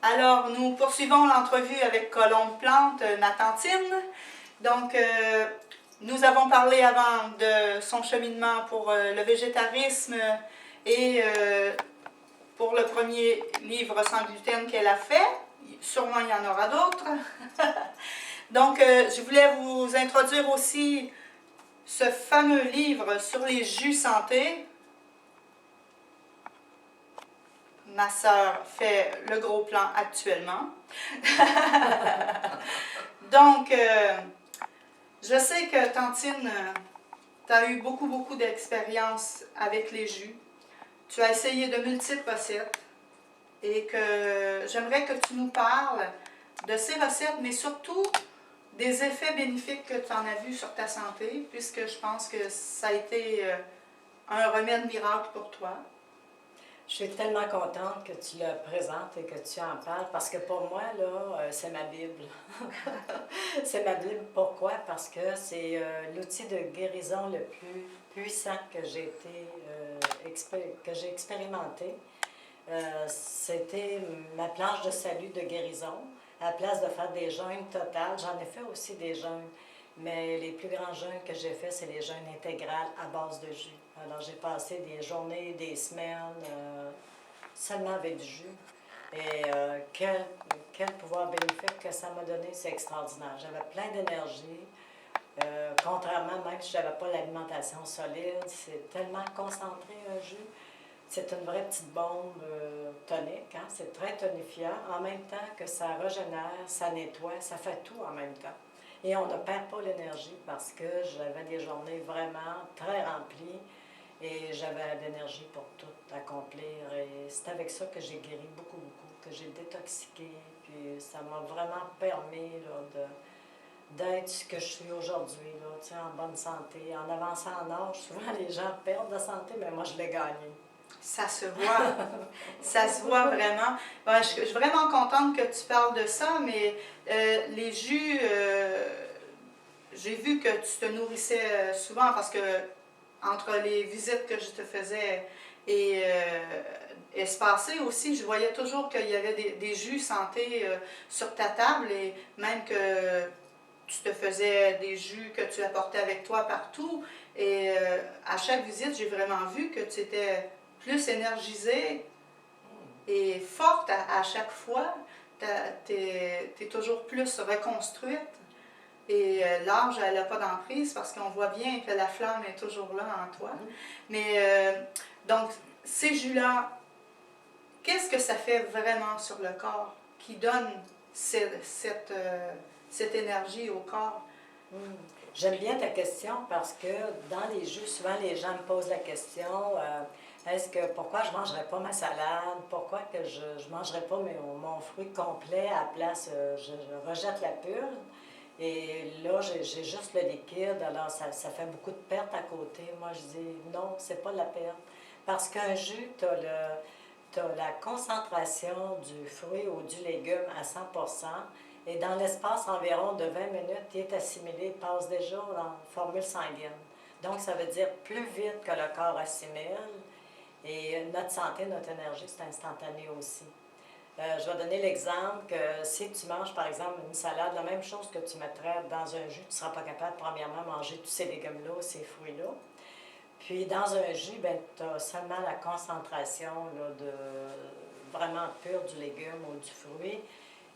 Alors, nous poursuivons l'entrevue avec Colombe Plante, ma tantine. Donc, nous avons parlé avant de son cheminement pour le végétarisme et pour le premier livre sans gluten qu'elle a fait. Sûrement, il y en aura d'autres. Donc, je voulais vous introduire aussi ce fameux livre sur les jus santé. Ma sœur fait le gros plan actuellement. Donc, je sais que Tantine, tu as eu beaucoup d'expérience avec les jus. Tu as essayé de multiples recettes et que j'aimerais que tu nous parles de ces recettes, mais surtout des effets bénéfiques que tu en as vus sur ta santé, puisque je pense que ça a été un remède miracle pour toi. Je suis tellement contente que tu le présentes et que tu en parles parce que pour moi, là, c'est ma Bible. C'est ma Bible. Pourquoi? Parce que c'est l'outil de guérison le plus puissant que j'ai expérimenté. C'était ma planche de salut de guérison. À la place de faire des jeûnes totales, j'en ai fait aussi des jeûnes. Mais les plus grands jeûnes que j'ai faits, c'est les jeûnes intégrales à base de jus. Alors, j'ai passé des journées, des semaines seulement avec du jus. Et quel pouvoir bénéfique que ça m'a donné, c'est extraordinaire. J'avais plein d'énergie. Contrairement, même si je n'avais pas l'alimentation solide, c'est tellement concentré un jus. C'est une vraie petite bombe tonique. Hein? C'est très tonifiant. En même temps que ça régénère, ça nettoie, ça fait tout en même temps. Et on ne perd pas l'énergie parce que j'avais des journées vraiment très remplies et j'avais l'énergie pour tout accomplir. Et c'est avec ça que j'ai guéri beaucoup, que j'ai détoxiqué. Puis ça m'a vraiment permis là, d'être ce que je suis aujourd'hui, en bonne santé. En avançant en âge, souvent les gens perdent de santé, mais moi je l'ai gagné. Ça se voit, ça se voit vraiment. Ben, je suis vraiment contente que tu parles de ça, mais les jus, j'ai vu que tu te nourrissais souvent parce que entre les visites que je te faisais et espacées aussi, je voyais toujours qu'il y avait des jus santé sur ta table et même que tu te faisais des jus que tu apportais avec toi partout. Et à chaque visite, j'ai vraiment vu que tu étais plus énergisée et forte à chaque fois. Tu es toujours plus reconstruite. Et l'âge, elle n'a pas d'emprise parce qu'on voit bien que la flamme est toujours là en toi. Mais donc, ces jus-là, qu'est-ce que ça fait vraiment sur le corps qui donne cette énergie au corps? J'aime bien ta question parce que dans les jus, souvent les gens me posent la question pourquoi je ne mangerais pas ma salade? Pourquoi que je ne mangerais pas mon fruit complet à la place, je rejette la pulle? Et là, j'ai juste le liquide, alors ça fait beaucoup de pertes à côté. Moi, je dis non, c'est pas de la perte. Parce qu'un jus, tu as la concentration du fruit ou du légume à 100%. Et dans l'espace environ de 20 minutes, il est assimilé, il passe déjà dans formule sanguine. Donc, ça veut dire plus vite que le corps assimile. Et notre santé, notre énergie, c'est instantané aussi. Je vais donner l'exemple que si tu manges, par exemple, une salade, la même chose que tu mettrais dans un jus, tu ne seras pas capable, premièrement, de manger tous ces légumes-là, ces fruits-là. Puis, dans un jus, tu as seulement la concentration là, vraiment pure du légume ou du fruit.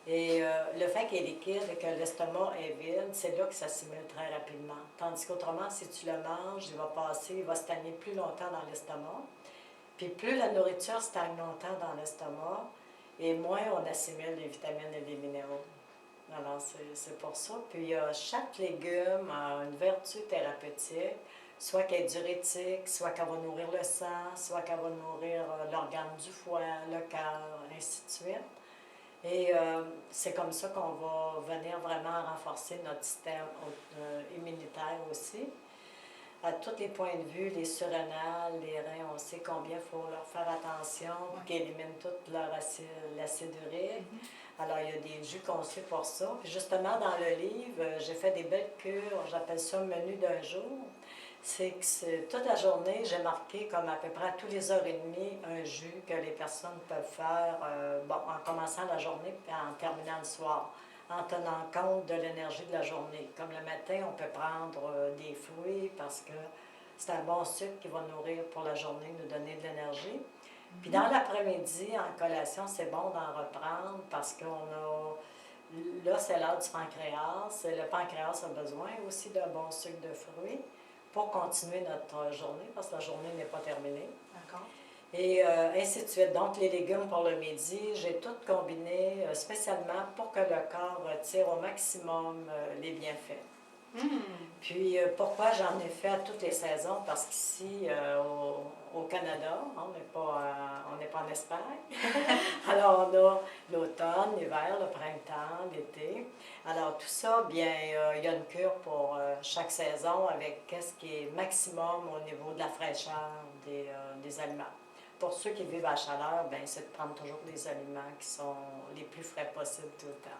Et le fait qu'il est liquide et que l'estomac est vide, c'est là que ça s'assimile très rapidement. Tandis qu'autrement, si tu le manges, il va stagner plus longtemps dans l'estomac. Puis plus la nourriture stagne longtemps dans l'estomac, et moins on assimile les vitamines et les minéraux. Alors, c'est pour ça. Puis, chaque légume a une vertu thérapeutique, soit qu'elle est diurétique, soit qu'elle va nourrir le sang, soit qu'elle va nourrir l'organe du foie, le cœur, ainsi de suite. Et c'est comme ça qu'on va venir vraiment renforcer notre système immunitaire aussi. À tous les points de vue, les surrénales, les reins, on sait combien il faut leur faire attention pour qu'ils éliminent tout leur l'acide urique. Alors, il y a des jus conçus pour ça. Puis justement, dans le livre, j'ai fait des belles cures, j'appelle ça menu d'un jour. c'est que toute la journée, j'ai marqué comme à peu près à tous les heures et demie un jus que les personnes peuvent faire en commençant la journée et en terminant le soir, en tenant compte de l'énergie de la journée. Comme le matin, on peut prendre des fruits parce que c'est un bon sucre qui va nourrir pour la journée, nous donner de l'énergie. Puis dans l'après-midi, en collation, c'est bon d'en reprendre parce qu'on a... Là, c'est l'heure du pancréas. Le pancréas a besoin aussi d'un bon sucre de fruits pour continuer notre journée, parce que la journée n'est pas terminée. D'accord. Et ainsi de suite. Donc, les légumes pour le midi, j'ai tout combiné spécialement pour que le corps retire au maximum les bienfaits. Puis, pourquoi j'en ai fait à toutes les saisons? Parce qu'ici, au Canada, on n'est pas en Espagne. Alors, on a l'automne, l'hiver, le printemps, l'été. Alors, tout ça, bien, il y a une cure pour chaque saison avec ce qui est maximum au niveau de la fraîcheur des aliments. Pour ceux qui vivent à la chaleur, bien, c'est de prendre toujours des aliments qui sont les plus frais possibles tout le temps.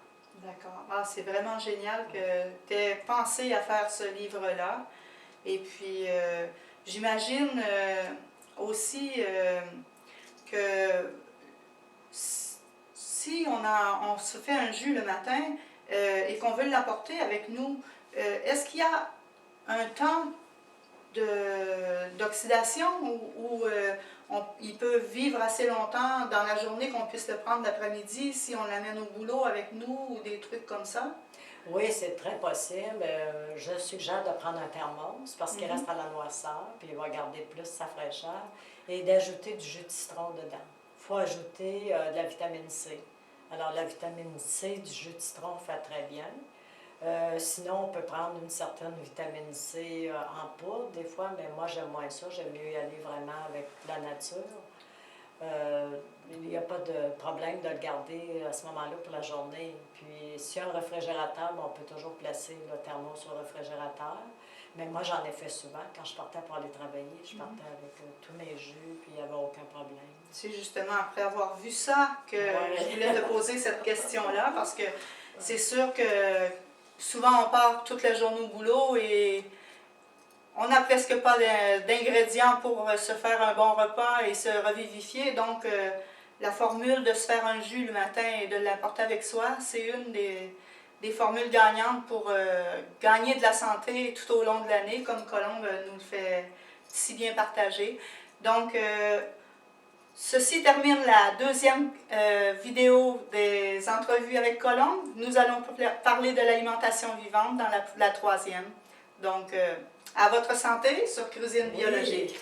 D'accord. Ah, c'est vraiment génial que tu aies pensé à faire ce livre-là. Et puis, j'imagine aussi que si on se fait un jus le matin et qu'on veut l'apporter avec nous, est-ce qu'il y a un temps d'oxydation ou il peut vivre assez longtemps dans la journée qu'on puisse le prendre l'après-midi si on l'amène au boulot avec nous ou des trucs comme ça? Oui, c'est très possible. Je suggère de prendre un thermos parce qu'il reste à la noirceur, puis il va garder plus sa fraîcheur, et d'ajouter du jus de citron dedans. Il faut ajouter de la vitamine C. Alors, la vitamine C du jus de citron fait très bien. Sinon, on peut prendre une certaine vitamine C en poudre des fois, mais moi, j'aime moins ça. J'aime mieux y aller vraiment avec la nature. Il n'y a pas de problème de le garder à ce moment-là pour la journée. Puis, s'il y a un réfrigérateur, on peut toujours placer le thermos sur le réfrigérateur. Mais moi, j'en ai fait souvent. Quand je partais pour aller travailler, je partais avec tous mes jus, puis il n'y avait aucun problème. C'est justement après avoir vu ça que je voulais te poser cette question-là, parce que c'est sûr que souvent on part toute la journée au boulot et on n'a presque pas d'ingrédients pour se faire un bon repas et se revivifier. Donc, la formule de se faire un jus le matin et de l'apporter avec soi, c'est une des formules gagnantes pour gagner de la santé tout au long de l'année, comme Colombe nous le fait si bien partager. Donc, ceci termine la deuxième vidéo des entrevues avec Colombe. Nous allons parler de l'alimentation vivante dans la troisième. Donc, à votre santé sur Cuisine Biologique.